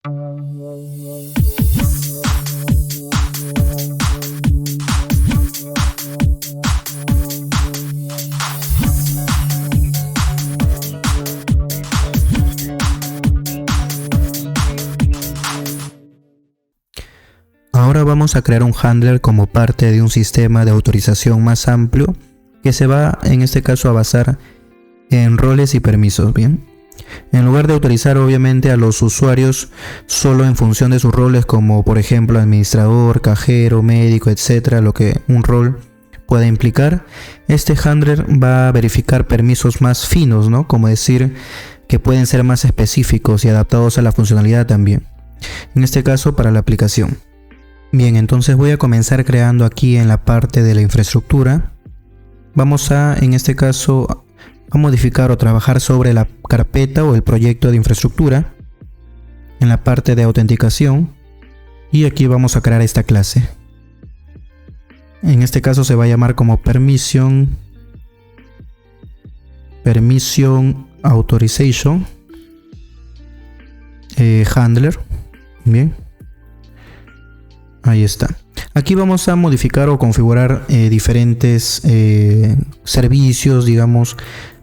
Ahora vamos a crear un handler como parte de un sistema de autorización más amplio que se va en este caso a basar en roles y permisos. Bien, en lugar de autorizar obviamente a los usuarios solo en función de sus roles, como por ejemplo administrador, cajero, médico, etcétera, lo que un rol pueda implicar, este handler va a verificar permisos más finos, ¿no? Como decir, que pueden ser más específicos y adaptados a la funcionalidad también, en este caso para la aplicación. Bien, entonces voy a comenzar creando aquí en la parte de la infraestructura. Vamos a, en este caso, a modificar o trabajar sobre la carpeta o el proyecto de infraestructura en la parte de autenticación, y aquí vamos a crear esta clase. En este caso se va a llamar como permission authorization handler. Bien, ahí está. Aquí vamos a modificar o configurar diferentes servicios, digamos,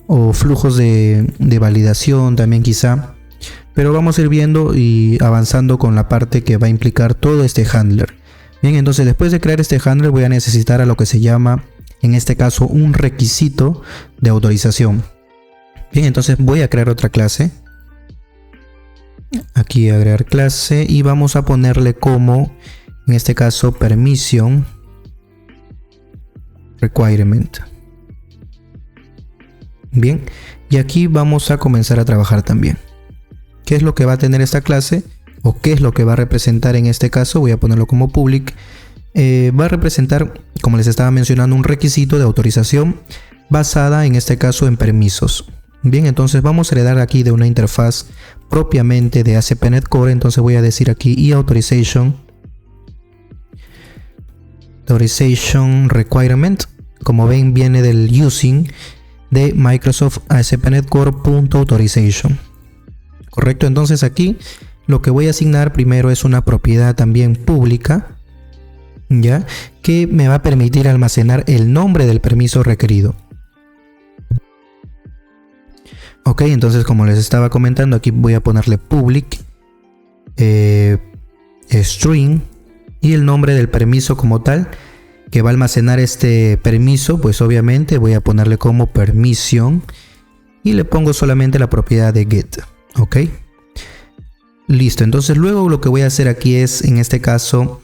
o flujos de validación también quizá. Pero vamos a ir viendo y avanzando con la parte que va a implicar todo este handler. Bien, entonces después de crear este handler voy a necesitar a lo que se llama, en este caso, un requisito de autorización. Bien, entonces voy a crear otra clase. Aquí agregar clase y vamos a ponerle como, en este caso, permission requirement. Bien, y aquí vamos a comenzar a trabajar también. ¿Qué es lo que va a tener esta clase? ¿O qué es lo que va a representar en este caso? Voy a ponerlo como public. Va a representar, como les estaba mencionando, un requisito de autorización basada en este caso en permisos. Bien, entonces vamos a heredar aquí de una interfaz propiamente de ASP.NET Core. Entonces voy a decir aquí authorization requirement. Como ven, viene del using de Microsoft ASP.NET Core.authorization. Correcto, entonces aquí lo que voy a asignar primero es una propiedad también pública, ya, que me va a permitir almacenar el nombre del permiso requerido. Ok, entonces como les estaba comentando, aquí voy a ponerle public string y el nombre del permiso como tal que va a almacenar este permiso, pues obviamente voy a ponerle como permission y le pongo solamente la propiedad de get. Ok, listo. Entonces luego lo que voy a hacer aquí es, en este caso,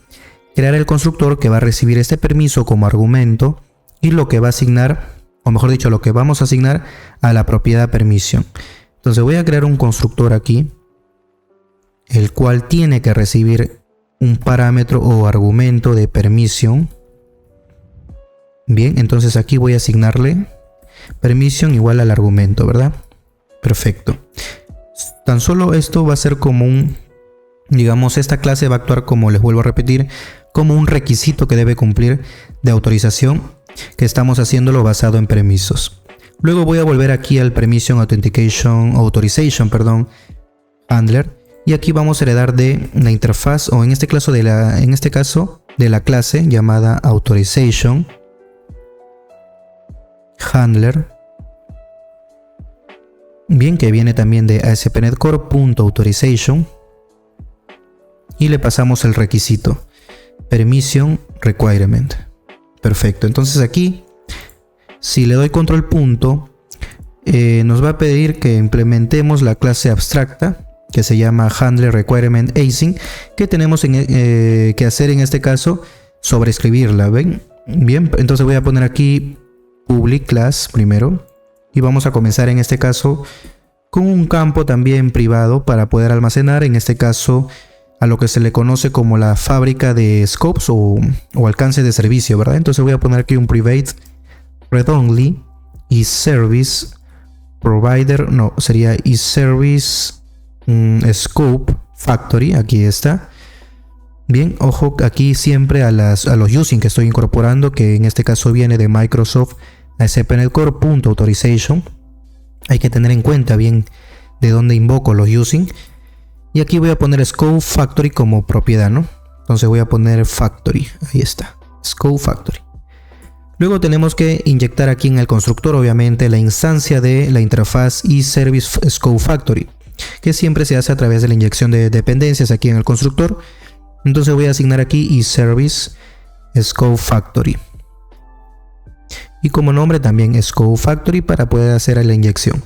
crear el constructor que va a recibir este permiso como argumento y lo que va a asignar, o mejor dicho, lo que vamos a asignar a la propiedad permission. Entonces voy a crear un constructor aquí, el cual tiene que recibir un parámetro o argumento de permission. Bien, entonces aquí voy a asignarle permission igual al argumento, ¿verdad? Perfecto. Tan solo esto va a ser como un, digamos, esta clase va a actuar, como les vuelvo a repetir, como un requisito que debe cumplir de autorización, que estamos haciéndolo basado en permisos. Luego voy a volver aquí al permission authorization handler, y aquí vamos a heredar de la interfaz, o en este caso de la clase llamada authorization handler. Bien, que viene también de ASP.NET Core.authorization, y le pasamos el requisito permission requirement. Perfecto, entonces aquí si le doy control punto nos va a pedir que implementemos la clase abstracta que se llama handler requirement async, que tenemos que hacer en este caso sobreescribirla. ¿Ven? Bien, entonces voy a poner aquí public class primero. Y vamos a comenzar en este caso con un campo también privado para poder almacenar, en este caso, a lo que se le conoce como la fábrica de scopes o alcance de servicio, ¿verdad? Entonces voy a poner aquí un private read only y service provider, no, sería y service scope factory, aquí está. Bien, ojo aquí siempre a los using que estoy incorporando, que en este caso viene de Microsoft ASP.NET Core.authorization. Hay que tener en cuenta bien de dónde invoco los using. Y aquí voy a poner Scope Factory como propiedad, ¿no? Entonces voy a poner Factory, ahí está, Scope Factory. Luego tenemos que inyectar aquí en el constructor, obviamente, la instancia de la interfaz eService Scope Factory, que siempre se hace a través de la inyección de dependencias aquí en el constructor. Entonces voy a asignar aquí eService Scope Factory. Y como nombre también Scope Factory para poder hacer la inyección.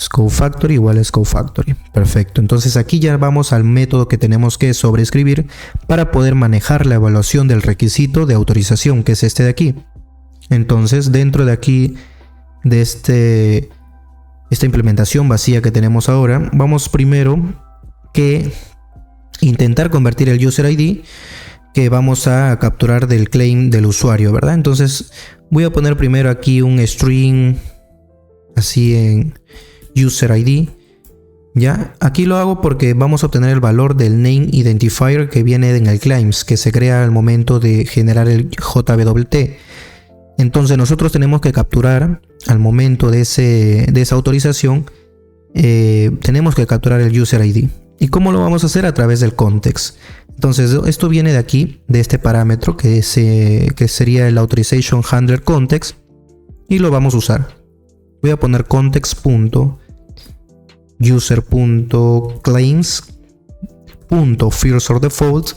Scope Factory igual a Scope Factory. Perfecto. Entonces aquí ya vamos al método que tenemos que sobreescribir para poder manejar la evaluación del requisito de autorización, que es este de aquí. Entonces dentro de aquí, de esta implementación vacía que tenemos ahora, vamos primero que intentar convertir el user ID que vamos a capturar del claim del usuario, ¿verdad? Entonces voy a poner primero aquí un string así en user ID. Ya, aquí lo hago porque vamos a obtener el valor del name identifier que viene en el claims, que se crea al momento de generar el JWT. Entonces nosotros tenemos que capturar al momento de esa autorización, tenemos que capturar el user ID. ¿Y cómo lo vamos a hacer? A través del context. Entonces esto viene de aquí, de este parámetro que sería el authorization handler context, y lo vamos a usar. Voy a poner context.user.claims.first-or-default,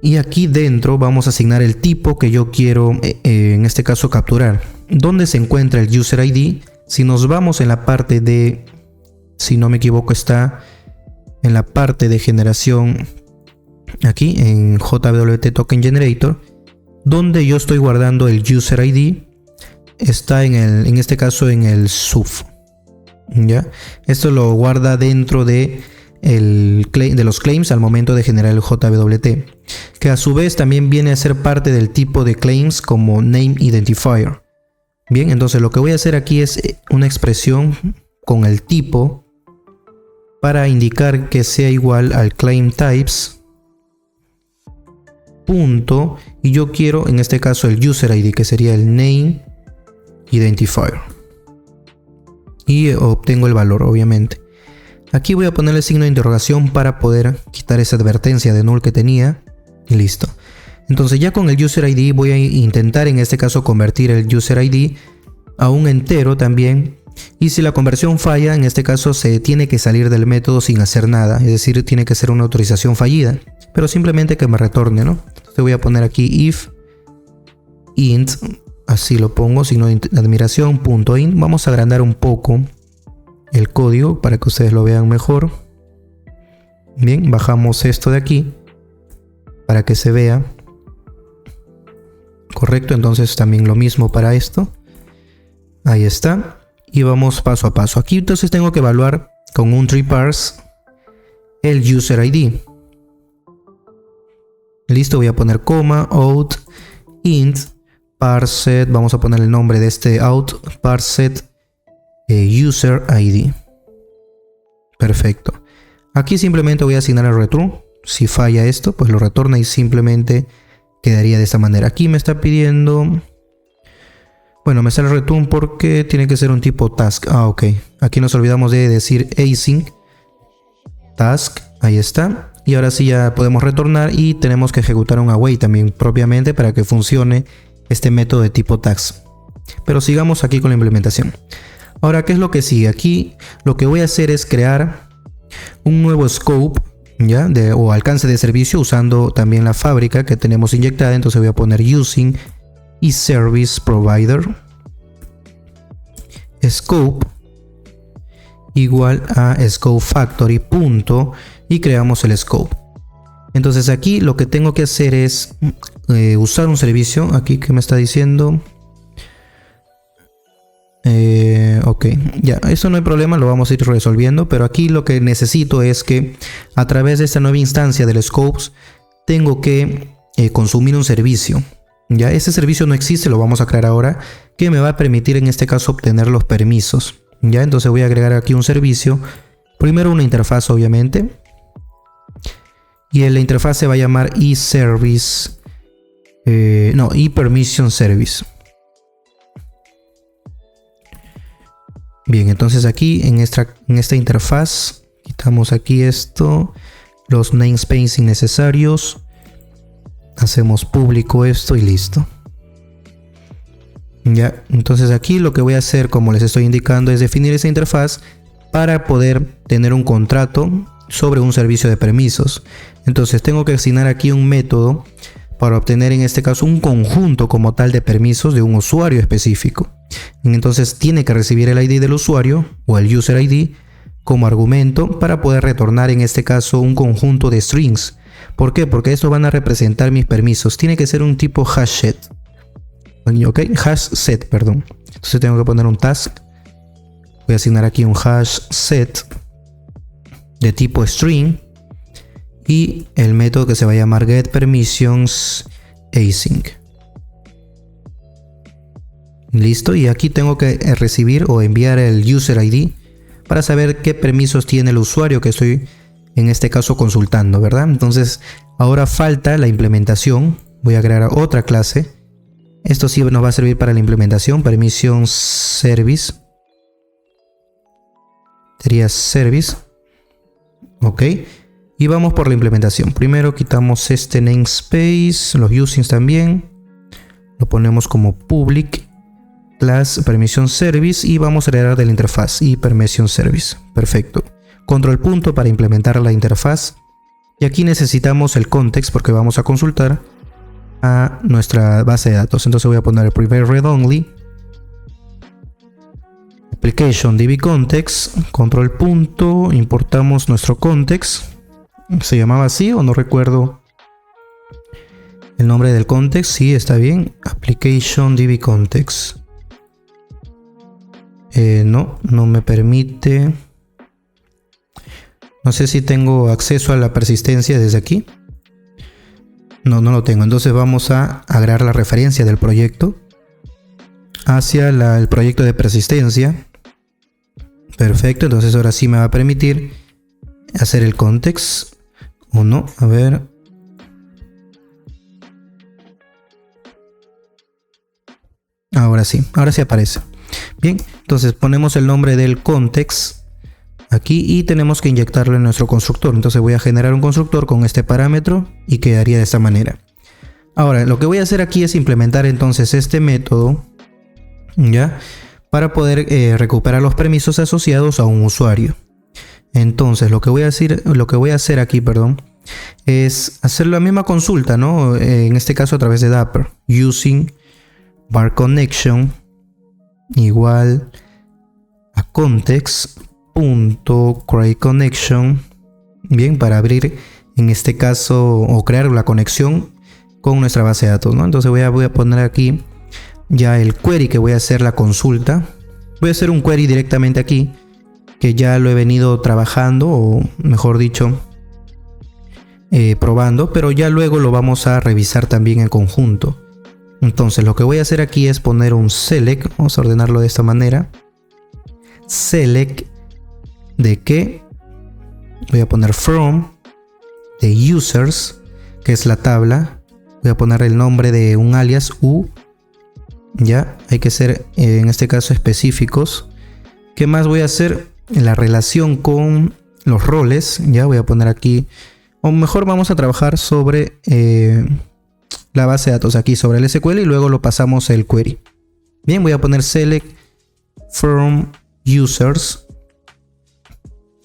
y aquí dentro vamos a asignar el tipo que yo quiero en este caso capturar. ¿Dónde se encuentra el user ID? Si nos vamos en la parte de, si no me equivoco, está en la parte de generación aquí en JWT Token Generator, donde yo estoy guardando el user ID. Está en este caso en el sub. ¿Ya? Esto lo guarda dentro de los claims al momento de generar el JWT, que a su vez también viene a ser parte del tipo de claims como name identifier. Bien, entonces lo que voy a hacer aquí es una expresión con el tipo para indicar que sea igual al claim types punto, y yo quiero en este caso el user ID, que sería el name identifier, y obtengo el valor, obviamente. Aquí voy a poner el signo de interrogación para poder quitar esa advertencia de null que tenía, y listo. Entonces ya con el user ID voy a intentar en este caso convertir el user ID a un entero también, y si la conversión falla, en este caso se tiene que salir del método sin hacer nada, es decir, tiene que ser una autorización fallida, pero simplemente que me retorne, ¿no? Entonces voy a poner aquí if int, así lo pongo, signo de admiración, punto int. Vamos a agrandar un poco el código para que ustedes lo vean mejor. Bien, bajamos esto de aquí para que se vea correcto. Entonces también lo mismo para esto. Ahí está. Y vamos paso a paso. Aquí entonces tengo que evaluar con un tree parse el user ID. Listo, voy a poner coma, out, int, parset, vamos a poner el nombre de este out, parset user ID. Perfecto. Aquí simplemente voy a asignar el return. Si falla esto, pues lo retorna y simplemente quedaría de esta manera. Aquí me está pidiendo, bueno, me sale return porque tiene que ser un tipo task. Ah, ok. Aquí nos olvidamos de decir async task. Ahí está. Y ahora sí ya podemos retornar y tenemos que ejecutar un await también propiamente para que funcione este método de tipo task. Pero sigamos aquí con la implementación. Ahora, ¿qué es lo que sigue? Aquí lo que voy a hacer es crear un nuevo scope, ¿ya? O alcance de servicio usando también la fábrica que tenemos inyectada. Entonces voy a poner using eService Provider scope igual a scope factory punto, y creamos el scope. Entonces aquí lo que tengo que hacer es usar un servicio aquí que me está diciendo ok, ya, eso no hay problema, lo vamos a ir resolviendo, pero aquí lo que necesito es que a través de esta nueva instancia del scopes tengo que consumir un servicio. Ya, ese servicio no existe, lo vamos a crear ahora, que me va a permitir en este caso obtener los permisos. Ya, entonces voy a agregar aquí un servicio, primero una interfaz obviamente, y en la interfaz se va a llamar eService, ePermission Service. Bien, entonces aquí en esta interfaz quitamos aquí esto, los namespaces innecesarios, hacemos público esto y listo. Ya, entonces aquí lo que voy a hacer, como les estoy indicando, es definir esa interfaz para poder tener un contrato sobre un servicio de permisos. Entonces tengo que asignar aquí un método para obtener en este caso un conjunto como tal de permisos de un usuario específico. Entonces tiene que recibir el ID del usuario o el user ID como argumento para poder retornar en este caso un conjunto de strings. ¿Por qué? Porque estos van a representar mis permisos. Tiene que ser un tipo hash set. ¿Ok? Hash set, perdón. Entonces tengo que poner un task. Voy a asignar aquí un hash set de tipo string. Y el método que se va a llamar getPermissions_async. Listo, y aquí tengo que recibir o enviar el user ID para saber qué permisos tiene el usuario que estoy en este caso consultando, ¿verdad? Entonces ahora falta la implementación. Voy a crear otra clase. Esto sí nos va a servir para la implementación. Permissions service. Sería service. Ok. Y vamos por la implementación. Primero quitamos este namespace, los usings también. Lo ponemos como public class permission service y vamos a heredar de la interfaz y permission service. Perfecto. Control punto para implementar la interfaz. Y aquí necesitamos el context porque vamos a consultar a nuestra base de datos. Entonces voy a poner el private read only. Application db context. Control punto. Importamos nuestro context. ¿Se llamaba así o no recuerdo el nombre del context? Sí, está bien. Application db context. No me permite. No sé si tengo acceso a la persistencia desde aquí. No lo tengo. Entonces vamos a agregar la referencia del proyecto hacia el proyecto de persistencia. Perfecto. Entonces ahora sí me va a permitir hacer el context. ¿O no? A ver. Ahora sí aparece. Bien, entonces ponemos el nombre del context aquí y tenemos que inyectarlo en nuestro constructor. Entonces voy a generar un constructor con este parámetro y quedaría de esta manera. Ahora, lo que voy a hacer aquí es implementar entonces este método, ¿ya? Para poder recuperar los permisos asociados a un usuario. Entonces lo que voy a hacer aquí, es hacer la misma consulta, ¿no? En este caso a través de Dapper, using var connection igual a context.createConnection, bien, para abrir en este caso o crear la conexión con nuestra base de datos, ¿no? Entonces voy a poner aquí ya el query que voy a hacer la consulta. Voy a hacer un query directamente aquí que ya lo he venido trabajando, o mejor dicho probando, pero ya luego lo vamos a revisar también en conjunto. Entonces lo que voy a hacer aquí es poner un select. Vamos a ordenarlo de esta manera. Select de qué. Voy a poner from de users, que es la tabla. Voy a poner el nombre de un alias u. Ya, hay que ser en este caso específicos. ¿Qué más voy a hacer? En la relación con los roles. Ya voy a poner aquí, o mejor vamos a trabajar sobre la base de datos aquí sobre el SQL y luego lo pasamos el query. Bien, voy a poner select from users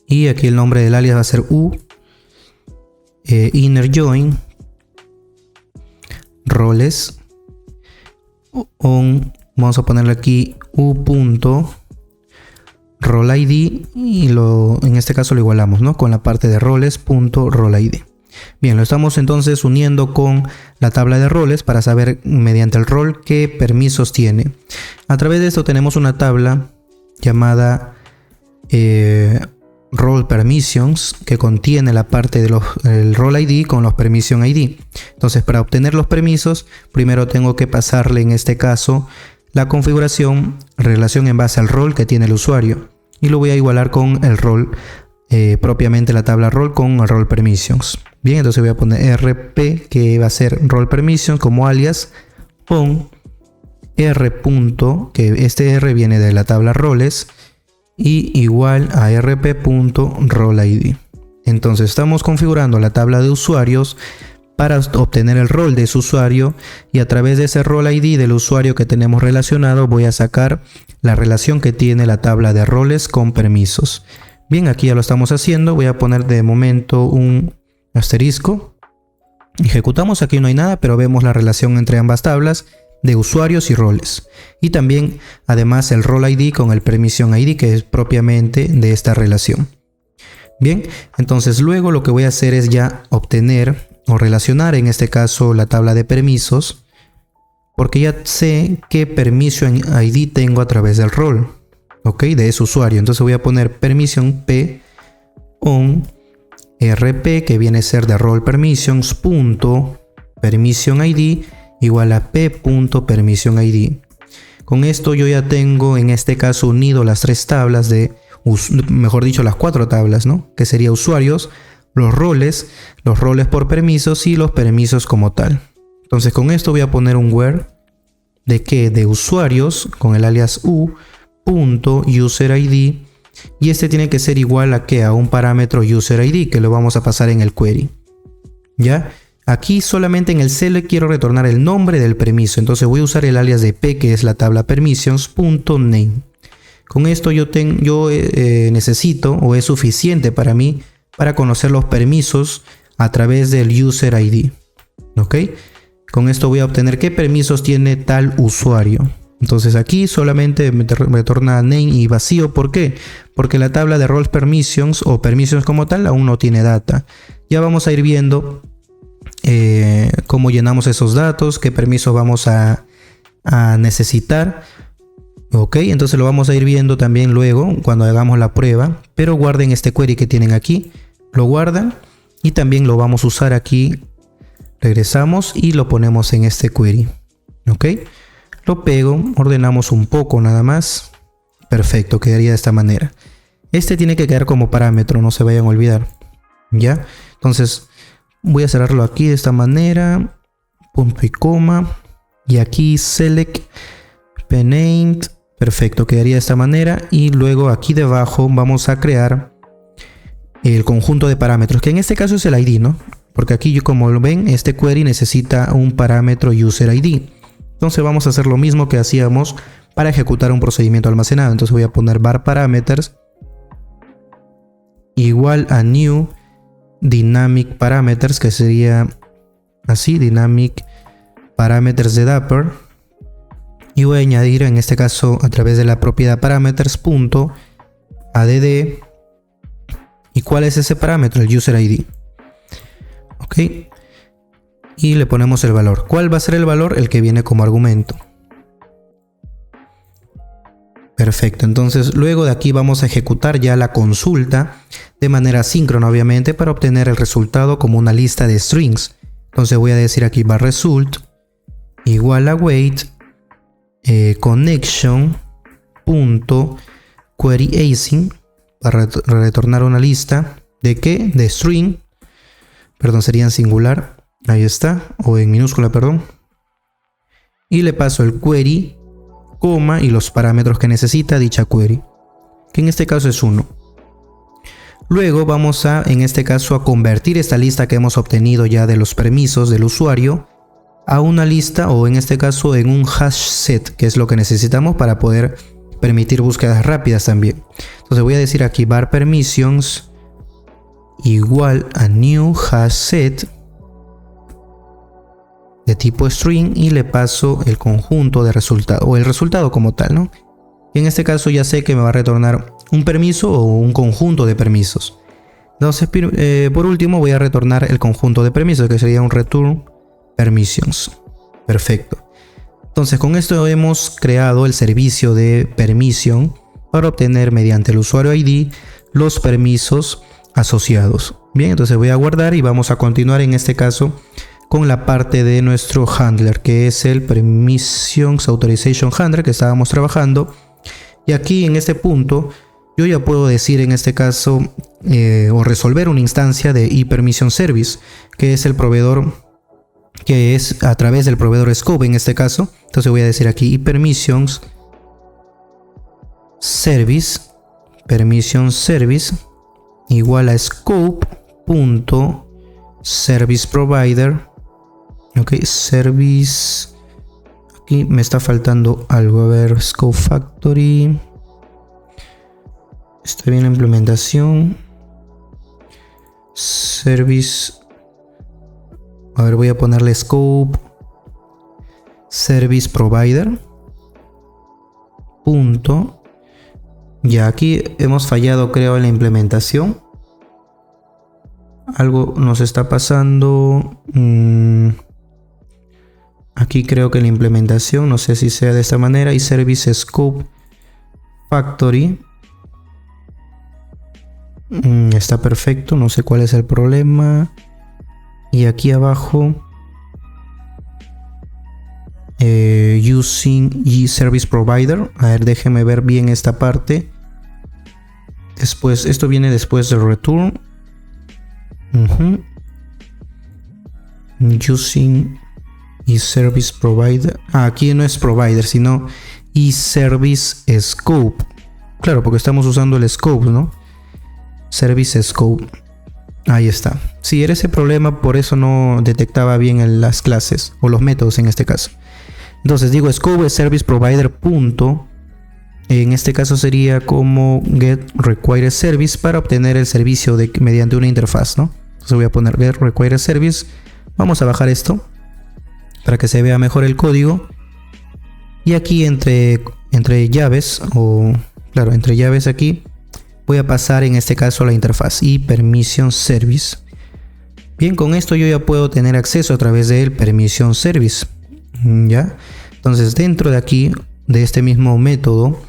y aquí el nombre del alias va a ser u. Inner join roles on, vamos a ponerle aquí u.rollID y en este caso lo igualamos, ¿no? Con la parte de roles.rollID. Bien, lo estamos entonces uniendo con la tabla de roles para saber mediante el rol qué permisos tiene. A través de esto tenemos una tabla llamada role permissions, que contiene la parte del role ID con los permission ID. Entonces, para obtener los permisos, primero tengo que pasarle en este caso la configuración, relación en base al rol que tiene el usuario, y lo voy a igualar con el rol propiamente, la tabla role con el role permissions. Bien, entonces voy a poner rp, que va a ser role permission como alias, pon r. Que este r viene de la tabla roles, y igual a rp.roleID. Entonces estamos configurando la tabla de usuarios para obtener el rol de ese usuario, y a través de ese rol ID del usuario que tenemos relacionado voy a sacar la relación que tiene la tabla de roles con permisos. Bien, aquí ya lo estamos haciendo. Voy a poner de momento un asterisco. Ejecutamos, aquí no hay nada, pero vemos la relación entre ambas tablas de usuarios y roles, y también además el rol ID con el permission ID, que es propiamente de esta relación. Bien, entonces luego lo que voy a hacer es ya obtener o relacionar en este caso la tabla de permisos, porque ya sé qué permission ID tengo a través del rol, ok, de ese usuario. Entonces voy a poner permission p on rp, que viene a ser de role permissions punto permission ID igual a p.permission ID. Con esto yo ya tengo en este caso unido las tres tablas de, mejor dicho, las cuatro tablas, ¿no? Que sería usuarios, los roles por permisos y los permisos como tal. Entonces con esto voy a poner un where de que de usuarios con el alias u.userID, y este tiene que ser igual a que a un parámetro userID que lo vamos a pasar en el query. Ya, aquí solamente en el select quiero retornar el nombre del permiso, entonces voy a usar el alias de p, que es la tabla permissions.name. Con esto yo necesito, o es suficiente para mí, para conocer los permisos a través del user ID. ¿Ok? Con esto voy a obtener qué permisos tiene tal usuario. Entonces aquí solamente me retorna name y vacío. ¿Por qué? Porque la tabla de roles permissions o permissions como tal aún no tiene data. Ya vamos a ir viendo cómo llenamos esos datos, qué permisos vamos a necesitar. Ok, entonces lo vamos a ir viendo también luego cuando hagamos la prueba, pero guarden este query que tienen aquí, lo guardan y también lo vamos a usar aquí. Regresamos y lo ponemos en este query. Ok, lo pego, ordenamos un poco nada más. Perfecto, quedaría de esta manera. Este tiene que quedar como parámetro, no se vayan a olvidar. Ya, entonces voy a cerrarlo aquí de esta manera, punto y coma, y aquí select pnamed. Perfecto, quedaría de esta manera, y luego aquí debajo vamos a crear el conjunto de parámetros, que en este caso es el ID, ¿no? Porque aquí, como lo ven, este query necesita un parámetro user ID. Entonces vamos a hacer lo mismo que hacíamos para ejecutar un procedimiento almacenado. Entonces voy a poner var parameters igual a new dynamic parameters, que sería así, dynamic parameters de Dapper. Y voy a añadir en este caso a través de la propiedad parameters.add. ¿Y cuál es ese parámetro? El user ID. Ok. Y le ponemos el valor. ¿Cuál va a ser el valor? El que viene como argumento. Perfecto. Entonces luego de aquí vamos a ejecutar ya la consulta de manera síncrona, obviamente, para obtener el resultado como una lista de strings. Entonces voy a decir aquí var result igual a wait connection.queryAsync para retornar una lista de ¿qué? De string, perdón, sería en singular, ahí está, o en minúscula, perdón, y le paso el query, coma, y los parámetros que necesita dicha query, que en este caso es 1. Luego vamos a, en este caso, a convertir esta lista que hemos obtenido ya de los permisos del usuario a una lista, o en este caso en un hash set, que es lo que necesitamos para poder permitir búsquedas rápidas también. Entonces voy a decir aquí var permissions igual a new hash set de tipo string, y le paso el conjunto de resultado, o el resultado como tal, ¿no? Y en este caso ya sé que me va a retornar un permiso o un conjunto de permisos. Entonces por último voy a retornar el conjunto de permisos, que sería un return permissions. Perfecto. Entonces con esto hemos creado el servicio de permission para obtener mediante el usuario ID los permisos asociados. Bien, entonces voy a guardar y vamos a continuar en este caso con la parte de nuestro handler, que es el permissions authorization handler que estábamos trabajando. Y aquí en este punto yo ya puedo decir en este caso o resolver una instancia de ePermission Service, que es el proveedor, que es a través del proveedor Scope en este caso. Entonces voy a decir aquí ePermissions Service permission service igual a scope.service provider. Ok, service. Aquí me está faltando algo. A ver, scope factory. Está bien la implementación. Service. A ver, voy a ponerle scope service provider. Punto. Ya aquí hemos fallado, creo, en la implementación. Algo nos está pasando. Aquí creo que la implementación, no sé si sea de esta manera. Y service scope factory. Está perfecto, no sé cuál es el problema. Y aquí abajo using service provider. A ver, déjeme ver bien esta parte. Después, esto viene después de return. Using service provider. Aquí no es provider, sino service scope. Claro, porque estamos usando el scope, ¿no? Service scope. Ahí está. Si era ese problema, por eso no detectaba bien en las clases o los métodos en este caso. Entonces digo scope service provider punto. En este caso sería como get required service para obtener el servicio mediante una interfaz, ¿no? Entonces voy a poner get required service. Vamos a bajar esto para que se vea mejor el código. Y aquí entre llaves, entre llaves aquí, voy a pasar en este caso la interfaz y permission service. Bien, con esto yo ya puedo tener acceso a través del permission service. ¿Ya? Entonces dentro de aquí, de este mismo método,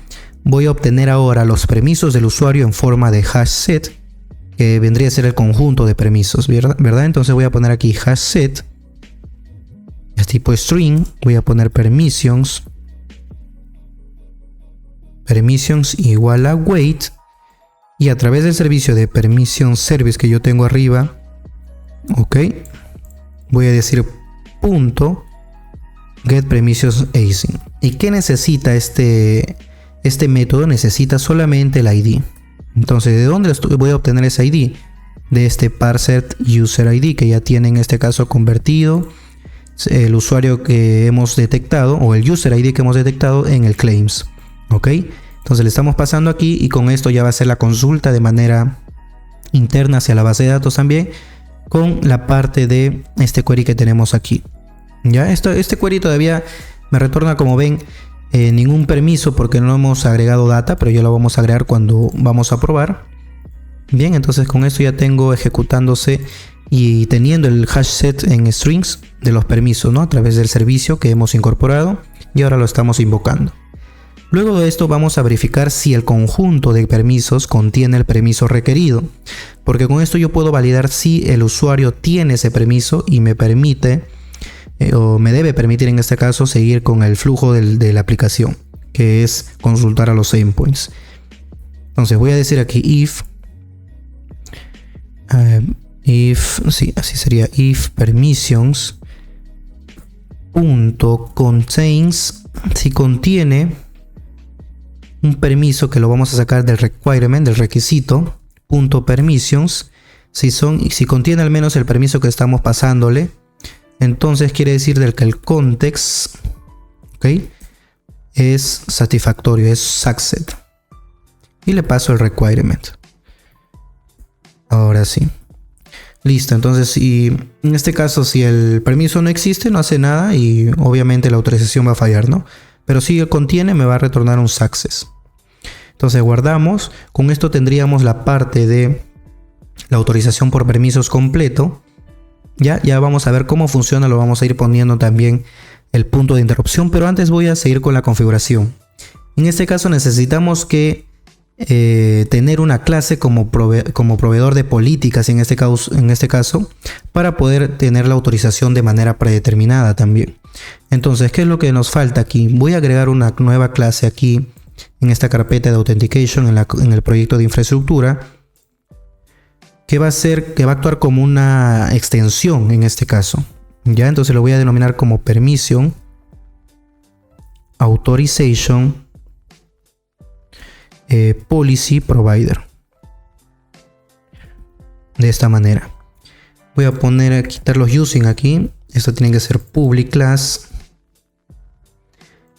voy a obtener ahora los permisos del usuario en forma de hash set, que vendría a ser el conjunto de permisos, ¿verdad? Entonces voy a poner aquí hash set, es tipo string, voy a poner permissions igual a wait. Y a través del servicio de permission service que yo tengo arriba, ok, voy a decir punto get permissions async. ¿Y qué necesita este método? Necesita solamente el ID. Entonces, ¿de dónde voy a obtener ese ID? De este parser user ID que ya tiene en este caso convertido el usuario que hemos detectado, o el user ID que hemos detectado en el claims. Ok. Entonces le estamos pasando aquí y con esto ya va a ser la consulta de manera interna hacia la base de datos también, con la parte de este query que tenemos aquí. Ya, este query todavía me retorna, como ven, ningún permiso porque no hemos agregado data, pero ya lo vamos a agregar cuando vamos a probar. Bien, entonces con esto ya tengo ejecutándose y teniendo el hash set en strings de los permisos, ¿no? A través del servicio que hemos incorporado y ahora lo estamos invocando. Luego de esto vamos a verificar si el conjunto de permisos contiene el permiso requerido, porque con esto yo puedo validar si el usuario tiene ese permiso y me permite o me debe permitir en este caso seguir con el flujo de la aplicación, que es consultar a los endpoints. Entonces voy a decir aquí if permissions punto contains, si contiene un permiso que lo vamos a sacar del requirement, del requisito, punto permissions, si contiene al menos el permiso que estamos pasándole, entonces quiere decir que el context, ¿okay?, es satisfactorio, es success. Y le paso el requirement. Ahora sí. Listo, entonces si en este caso si el permiso no existe, no hace nada y obviamente la autorización va a fallar, ¿no? Pero si contiene, me va a retornar un success. Entonces guardamos. Con esto tendríamos la parte de la autorización por permisos completo. Ya vamos a ver cómo funciona. Lo vamos a ir poniendo también el punto de interrupción. Pero antes voy a seguir con la configuración. En este caso necesitamos que tener una clase como proveedor de políticas en este caso para poder tener la autorización de manera predeterminada también. Entonces, ¿qué es lo que nos falta aquí? Voy a agregar una nueva clase aquí en esta carpeta de authentication en el proyecto de infraestructura, que va a actuar como una extensión en este caso. Ya, entonces lo voy a denominar como permission authorization policy provider. De esta manera. Voy a poner a quitar los using aquí. Esto tiene que ser public class.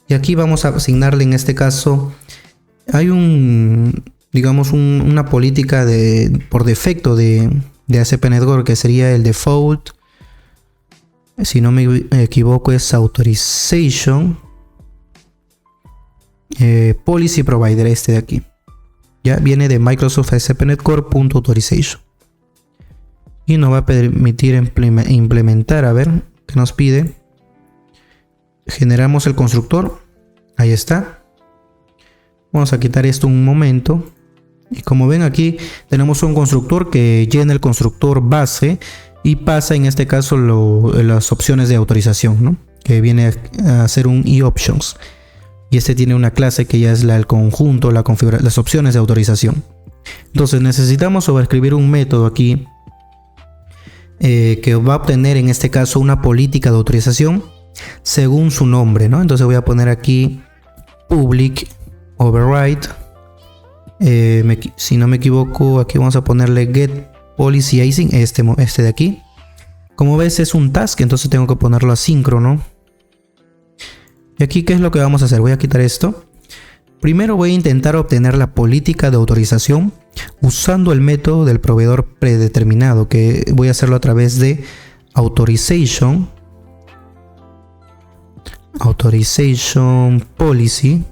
Y aquí vamos a asignarle, en este caso, hay digamos una política por defecto de ASP Network, que sería el default. Si no me equivoco, es authorization policy provider, este de aquí. Ya viene de Microsoft ASP.NET Core.authorization. Y nos va a permitir implementar, a ver, ¿qué nos pide? Generamos el constructor. Ahí está. Vamos a quitar esto un momento. Y como ven aquí, tenemos un constructor que llena el constructor base y pasa, en este caso, las opciones de autorización, ¿no? Que viene a ser un eOptions. Y este tiene una clase que ya es el conjunto, las opciones de autorización. Entonces necesitamos sobreescribir un método aquí que va a obtener, en este caso, una política de autorización según su nombre, ¿no? Entonces voy a poner aquí public override. Si no me equivoco, aquí vamos a ponerle get policy async, este de aquí. Como ves, es un task, entonces tengo que ponerlo asíncrono. Y aquí, ¿qué es lo que vamos a hacer? Voy a quitar esto. Primero voy a intentar obtener la política de autorización usando el método del proveedor predeterminado, que voy a hacerlo a través de authorization policy.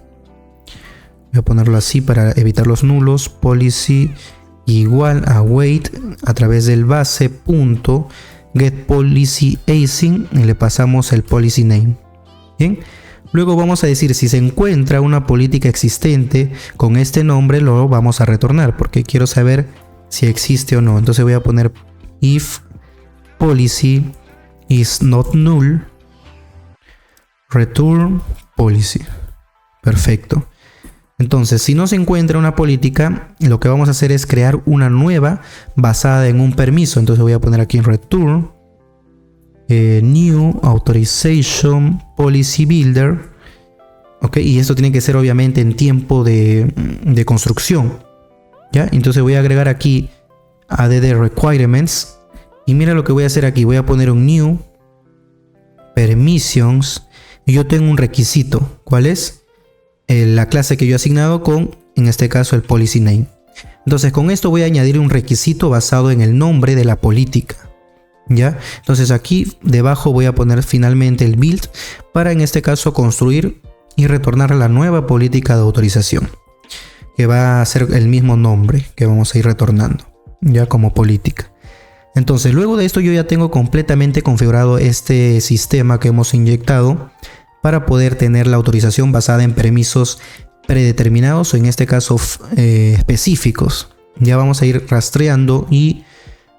Voy a ponerlo así para evitar los nulos. Policy igual a wait a través del base punto get policy async y le pasamos el policy name. Bien. Luego vamos a decir, si se encuentra una política existente con este nombre, lo vamos a retornar, porque quiero saber si existe o no. Entonces voy a poner if policy is not null, return policy. Perfecto. Entonces, si no se encuentra una política, lo que vamos a hacer es crear una nueva basada en un permiso. Entonces voy a poner aquí en return new authorization policy builder. Ok, y esto tiene que ser obviamente en tiempo de construcción. ¿Ya? Entonces voy a agregar aquí add requirements. Y mira lo que voy a hacer aquí. Voy a poner un new permissions. Y yo tengo un requisito. ¿Cuál es? La clase que yo he asignado con, en este caso, el policy name. Entonces con esto voy a añadir un requisito basado en el nombre de la política. ¿Ya? Entonces aquí debajo voy a poner finalmente el build para, en este caso, construir y retornar la nueva política de autorización, que va a ser el mismo nombre que vamos a ir retornando ya como política. Entonces luego de esto yo ya tengo completamente configurado este sistema que hemos inyectado para poder tener la autorización basada en permisos predeterminados, o en este caso específicos. Ya vamos a ir rastreando y,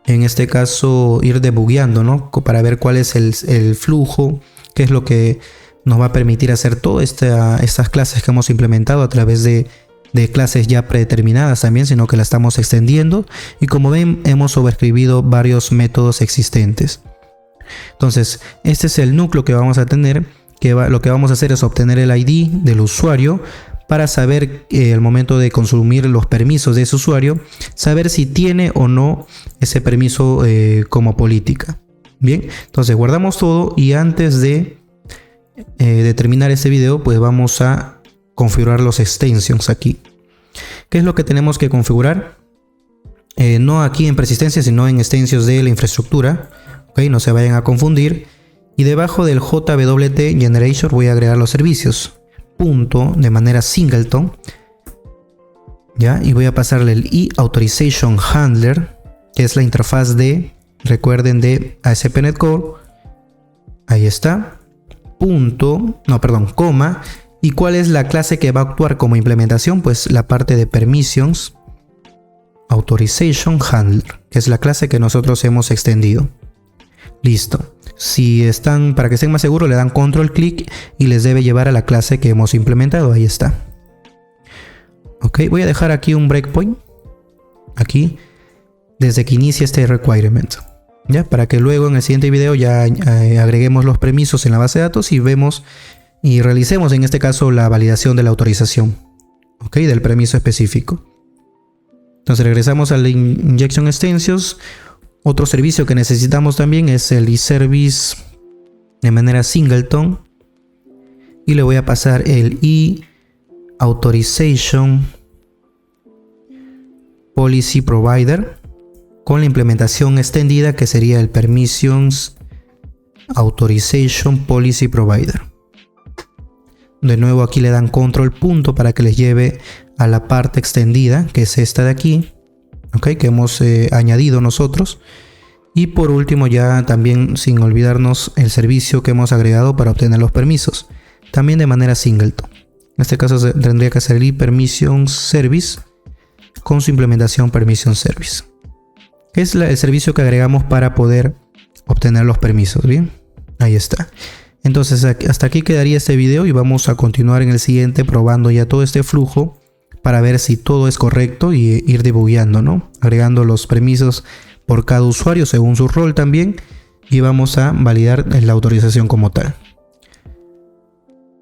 en este caso, ir debugueando, ¿no? Para ver cuál es el flujo, qué es lo que nos va a permitir hacer todas estas clases que hemos implementado a través de clases ya predeterminadas también, sino que la estamos extendiendo. Y como ven, hemos sobreescribido varios métodos existentes. Entonces, este es el núcleo que vamos a tener, lo que vamos a hacer es obtener el ID del usuario para saber, al momento de consumir los permisos de ese usuario, saber si tiene o no ese permiso como política. Bien, entonces guardamos todo y antes de terminar este video, pues vamos a configurar los extensions aquí. ¿Qué es lo que tenemos que configurar? No aquí en persistencia, sino en extensions de la infraestructura. ¿Okay? No se vayan a confundir. Y debajo del JWT Generator voy a agregar los servicios. Punto de manera singleton. ¿Ya? Y voy a pasarle el eAutorization Handler, que es la interfaz recuerden, de ASP.NET Core. Ahí está. Coma. ¿Y cuál es la clase que va a actuar como implementación? Pues la parte de permissions authorization handler, que es la clase que nosotros hemos extendido. Listo. Para que estén más seguros, le dan control clic y les debe llevar a la clase que hemos implementado. Ahí está. Ok, voy a dejar aquí un breakpoint. Aquí, desde que inicie este requirement. ¿Ya? Para que luego en el siguiente video ya agreguemos los permisos en la base de datos y vemos y realicemos, en este caso, la validación de la autorización. ¿ok? Del permiso específico. Entonces regresamos al Injection Extensions. Otro servicio que necesitamos también es el eService de manera singleton. Y le voy a pasar el eAutorization Policy Provider con la implementación extendida que sería el Permissions Authorization Policy Provider. De nuevo aquí le dan control punto para que les lleve a la parte extendida, que es esta de aquí, ¿ok? Que hemos añadido nosotros. Y por último, ya también sin olvidarnos el servicio que hemos agregado para obtener los permisos, también de manera singleton. En este caso tendría que ser el Permission Service con su implementación Permission Service, que es el servicio que agregamos para poder obtener los permisos. Bien, ahí está. Entonces hasta aquí quedaría este video y vamos a continuar en el siguiente probando ya todo este flujo para ver si todo es correcto y ir debugueando, ¿no? Agregando los permisos por cada usuario según su rol también, y vamos a validar la autorización como tal.